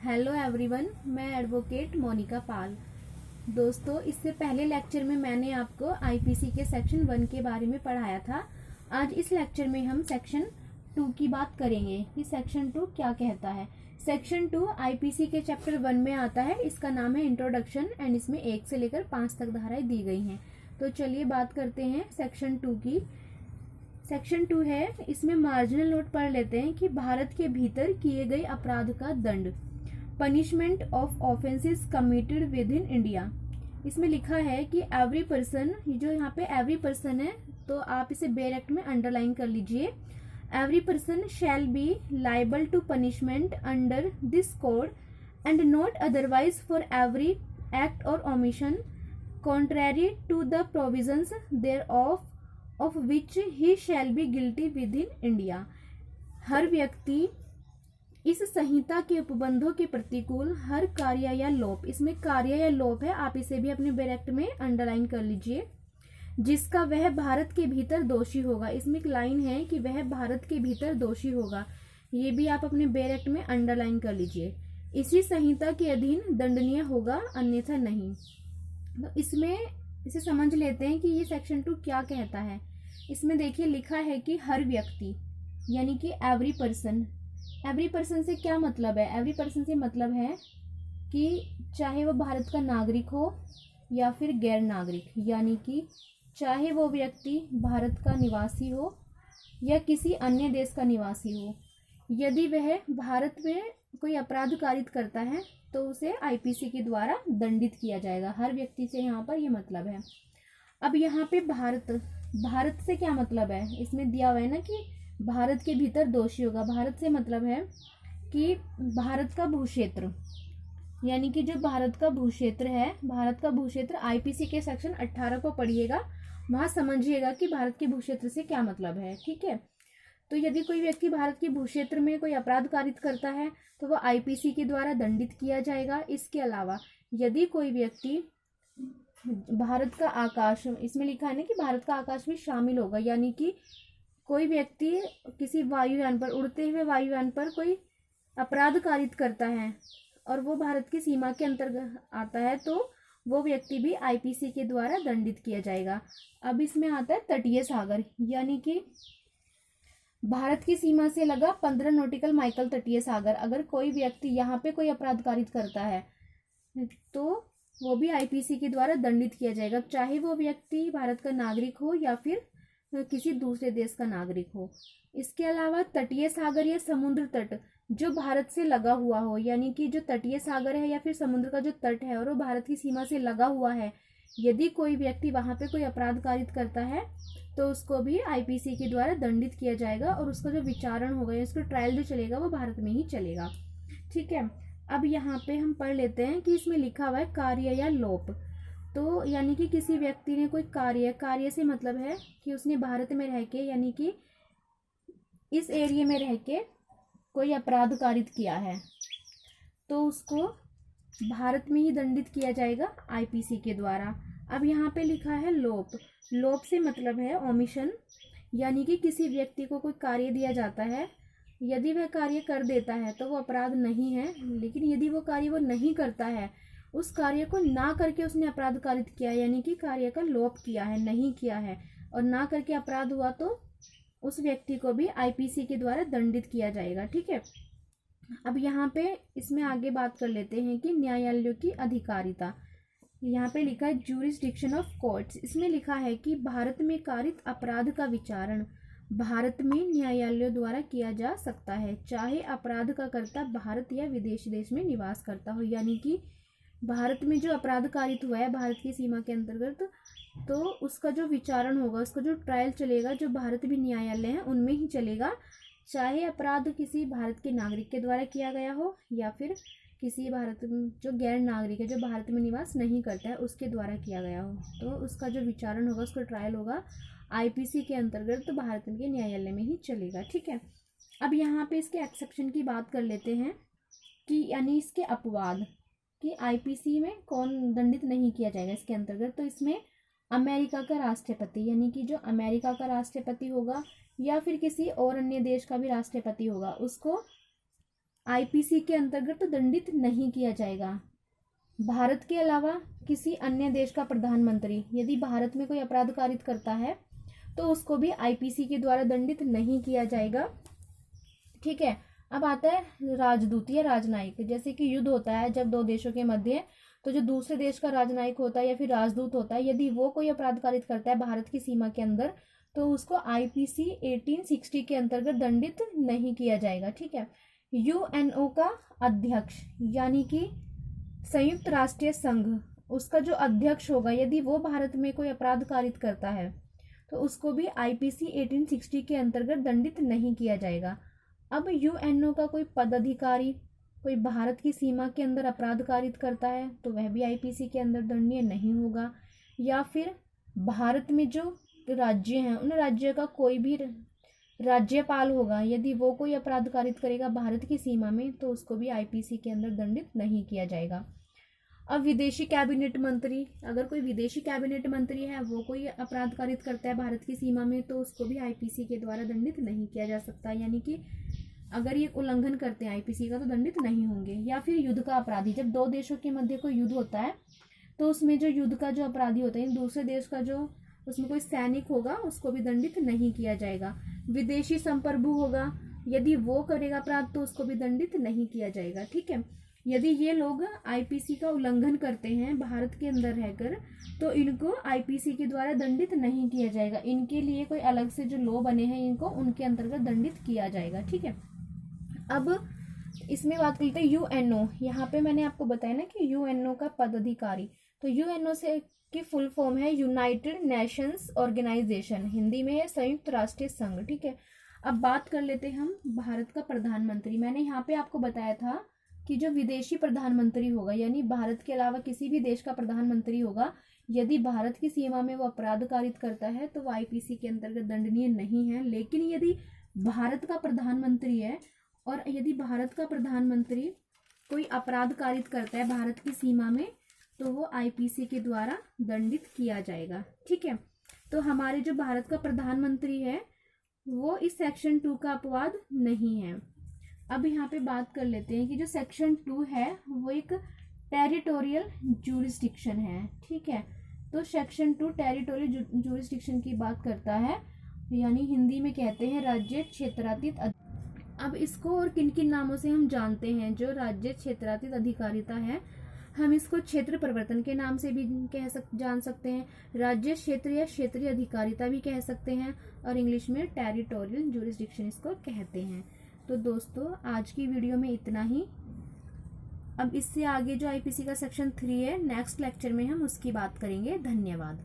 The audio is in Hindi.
हेलो एवरीवन, मैं एडवोकेट मोनिका पाल। दोस्तों, इससे पहले लेक्चर में मैंने आपको आईपीसी के सेक्शन 1 के बारे में पढ़ाया था। आज इस लेक्चर में हम सेक्शन 2 की बात करेंगे कि सेक्शन 2 क्या कहता है। सेक्शन 2 आईपीसी के चैप्टर 1 में आता है। इसका नाम है इंट्रोडक्शन एंड इसमें 1 से लेकर 5 तक धाराएं दी गई हैं। तो चलिए बात करते हैं सेक्शन 2 की। सेक्शन 2 है, इसमें मार्जिनल नोट पढ़ लेते हैं कि भारत के भीतर किए गए अपराध का दंड, punishment of offences committed with in India. इसमें लिखा है कि एवरी पर्सन, जो यहाँ पे एवरी पर्सन है तो आप इसे बेयर एक्ट में अंडरलाइन कर लीजिए। Every person shall be liable to punishment under this code and not otherwise for every act or omission contrary to the provisions thereof which he shall be guilty within India. हर व्यक्ति इस संहिता के उपबंधों के प्रतिकूल हर कार्य या लोप, इसमें कार्य या लोप है, आप इसे भी अपने ब्रैकेट में अंडरलाइन कर लीजिए, जिसका वह भारत के भीतर दोषी होगा। इसमें एक लाइन है कि वह भारत के भीतर दोषी होगा, ये भी आप अपने ब्रैकेट में अंडरलाइन कर लीजिए। इसी संहिता के अधीन दंडनीय होगा, अन्यथा नहीं। तो इसमें इसे समझ लेते हैं कि ये सेक्शन 2 क्या कहता है। इसमें देखिए लिखा है कि हर व्यक्ति, यानी कि एवरी पर्सन। एवरी पर्सन से क्या मतलब है? एवरी पर्सन से मतलब है कि चाहे वो भारत का नागरिक हो या फिर गैर नागरिक, यानी कि चाहे वो व्यक्ति भारत का निवासी हो या किसी अन्य देश का निवासी हो, यदि वह भारत में कोई अपराध कारित करता है तो उसे आईपीसी के द्वारा दंडित किया जाएगा। हर व्यक्ति से यहाँ पर ये मतलब है। अब यहाँ पे भारत से क्या मतलब है? इसमें दिया हुआ है ना कि भारत के भीतर दोषी होगा। भारत से मतलब है कि भारत का भूक्षेत्र, यानी कि जो भारत का भूक्षेत्र है, भारत का भूक्षेत्र आईपीसी के सेक्शन 18 को पढ़िएगा, वहां समझिएगा कि भारत के भूक्षेत्र से क्या मतलब है। ठीक है, तो यदि कोई व्यक्ति भारत के भूक्षेत्र में कोई अपराध कारित करता है तो वह आईपीसी के द्वारा दंडित किया जाएगा। इसके अलावा यदि कोई व्यक्ति भारत का आकाश, इसमें लिखा है ना कि भारत का आकाश भी शामिल होगा, यानी कि कोई व्यक्ति किसी वायुयान पर, उड़ते हुए वायुयान पर कोई अपराध कारित करता है और वो भारत की सीमा के अंतर्गत आता है तो वो व्यक्ति भी आईपीसी के द्वारा दंडित किया जाएगा। अब इसमें आता है तटीय सागर, यानी कि भारत की सीमा से लगा 15 नॉटिकल माइल तटीय सागर। अगर कोई व्यक्ति यहाँ पे कोई अपराध कारित करता है तो वो भी आईपीसी के द्वारा दंडित किया जाएगा, चाहे वो व्यक्ति भारत का नागरिक हो या फिर किसी दूसरे देश का नागरिक हो। इसके अलावा तटीय सागर या समुद्र तट जो भारत से लगा हुआ हो, यानी कि जो तटीय सागर है या फिर समुद्र का जो तट है और वो भारत की सीमा से लगा हुआ है, यदि कोई व्यक्ति वहां पे कोई अपराध कारित करता है तो उसको भी आईपीसी के द्वारा दंडित किया जाएगा और उसका जो विचारण होगा, उसका ट्रायल जो चलेगा वो भारत में ही चलेगा। ठीक है, अब यहाँ पे हम पढ़ लेते हैं कि इसमें लिखा हुआ है कार्य या लोप। तो यानी कि किसी व्यक्ति ने कोई कार्य से मतलब है कि उसने भारत में रह के, यानी कि इस एरिया में रह के कोई अपराध कारित किया है तो उसको भारत में ही दंडित किया जाएगा आईपीसी के द्वारा। अब यहाँ पे लिखा है लोप। लोप से मतलब है ओमिशन, यानी कि किसी व्यक्ति को कोई कार्य दिया जाता है, यदि वह कार्य कर देता है तो वो अपराध नहीं है, लेकिन यदि वो कार्य वो नहीं करता है, उस कार्य को ना करके उसने अपराध कारित किया, यानी कि कार्य का लोप किया है, नहीं किया है और ना करके अपराध हुआ, तो उस व्यक्ति को भी आईपीसी के द्वारा दंडित किया जाएगा। ठीक है, अब यहाँ पे इसमें आगे बात कर लेते हैं कि न्यायालयों की अधिकारिता। यहाँ पे लिखा है ज्यूरिसडिक्शन ऑफ कोर्ट्स। इसमें लिखा है कि भारत में कारित अपराध का विचारण भारत में न्यायालयों द्वारा किया जा सकता है, चाहे अपराध का कर्ता भारत या विदेशी देश में निवास करता हो। यानी कि भारत में जो अपराध कारित हुआ है भारत की सीमा के अंतर्गत, तो उसका जो विचारण होगा, उसका जो ट्रायल चलेगा, जो भारत भी न्यायालय है उनमें ही चलेगा, चाहे अपराध किसी भारत के नागरिक के द्वारा किया गया हो या फिर किसी भारत जो गैर नागरिक है, जो भारत में निवास नहीं करता है, उसके द्वारा किया गया हो, तो उसका जो विचारण होगा, उसका ट्रायल होगा आईपीसी के अंतर्गत, तो भारत के न्यायालय में ही चलेगा। ठीक है, अब यहाँ पे इसके एक्सेप्शन की बात कर लेते हैं कि यानी इसके अपवाद कि आईपीसी में कौन दंडित नहीं किया जाएगा इसके अंतर्गत। तो इसमें अमेरिका का राष्ट्रपति, यानी कि जो अमेरिका का राष्ट्रपति होगा या फिर किसी और अन्य देश का भी राष्ट्रपति होगा, उसको आईपीसी के अंतर्गत दंडित नहीं किया जाएगा। भारत के अलावा किसी अन्य देश का प्रधानमंत्री यदि भारत में कोई अपराध कारित करता है तो उसको भी आईपीसी के द्वारा दंडित नहीं किया जाएगा। ठीक है, अब आता है राजदूत या राजनयिक। जैसे कि युद्ध होता है जब दो देशों के मध्य, तो जो दूसरे देश का राजनयिक होता है या फिर राजदूत होता है, यदि वो कोई अपराध कारित करता है भारत की सीमा के अंदर तो उसको आईपीसी 1860 के अंतर्गत दंडित नहीं किया जाएगा। ठीक है, यूएनओ का अध्यक्ष यानी कि संयुक्त राष्ट्रीय संघ, उसका जो अध्यक्ष होगा यदि वो भारत में कोई अपराध कारित करता है तो उसको भी आईपीसी 1860 के अंतर्गत दंडित नहीं किया जाएगा। अब यूएनओ का कोई पदाधिकारी कोई भारत की सीमा के अंदर अपराध कारित करता है तो वह भी आईपीसी के अंदर दंडनीय नहीं होगा। या फिर भारत में जो राज्य हैं उन राज्य का कोई भी राज्यपाल होगा यदि वो कोई अपराध कारित करेगा भारत की सीमा में तो उसको भी आईपीसी के अंदर दंडित नहीं किया जाएगा। अब विदेशी कैबिनेट मंत्री, अगर कोई विदेशी कैबिनेट मंत्री है वो कोई अपराध कारित करता है भारत की सीमा में तो उसको भी आईपीसी के द्वारा दंडित नहीं किया जा सकता, यानी कि अगर ये उल्लंघन करते हैं आईपीसी का तो दंडित नहीं होंगे। या फिर युद्ध का अपराधी, जब दो देशों के मध्य कोई युद्ध होता है तो उसमें जो युद्ध का जो अपराधी होता है दूसरे देश का जो उसमें कोई सैनिक होगा उसको भी दंडित नहीं किया जाएगा। विदेशी संप्रभु होगा यदि वो करेगा अपराध तो उसको भी दंडित नहीं किया जाएगा। ठीक है, यदि ये लोग आईपीसी का उल्लंघन करते हैं भारत के अंदर रहकर तो इनको आईपीसी के द्वारा दंडित नहीं किया जाएगा। इनके लिए कोई अलग से जो लॉ बने हैं इनको उनके अंतर्गत दंडित किया जाएगा। ठीक है, अब इसमें बात करते हैं यूएनओ। यहाँ पे मैंने आपको बताया ना कि यूएनओ का पदाधिकारी, तो यूएनओ से की फुल फॉर्म है यूनाइटेड नेशंस ऑर्गेनाइजेशन, हिंदी में है संयुक्त राष्ट्रीय संघ। ठीक है, अब बात कर लेते हैं हम भारत का प्रधानमंत्री। मैंने यहाँ पे आपको बताया था कि जो विदेशी प्रधानमंत्री होगा यानी भारत के अलावा किसी भी देश का प्रधानमंत्री होगा यदि भारत की सीमा में वो अपराध कारित करता है तो वो आईपीसी के अंतर्गत दंडनीय नहीं है। लेकिन यदि भारत का प्रधानमंत्री है और यदि भारत का प्रधानमंत्री कोई अपराध कारित करता है भारत की सीमा में तो वो आईपीसी के द्वारा दंडित किया जाएगा। ठीक है, तो हमारे जो भारत का प्रधानमंत्री है वो इस सेक्शन 2 का अपवाद नहीं है। अब यहाँ पे बात कर लेते हैं कि जो सेक्शन 2 है वो एक टेरिटोरियल जूरिसडिक्शन है। ठीक है, तो सेक्शन 2 टेरिटोरियल जूरिसडिक्शन की बात करता है, यानी हिंदी में कहते हैं राज्य क्षेत्रातीत। अब इसको और किन किन नामों से हम जानते हैं, जो राज्य क्षेत्रातीत अधिकारिता है हम इसको क्षेत्र प्रवर्तन के नाम से भी जान सकते हैं, राज्य क्षेत्र या क्षेत्रीय अधिकारिता भी कह सकते हैं, और इंग्लिश में टेरिटोरियल जूरिसडिक्शन इसको कहते हैं। तो दोस्तों आज की वीडियो में इतना ही। अब इससे आगे जो आईपीसी का सेक्शन 3 है नेक्स्ट लेक्चर में हम उसकी बात करेंगे। धन्यवाद।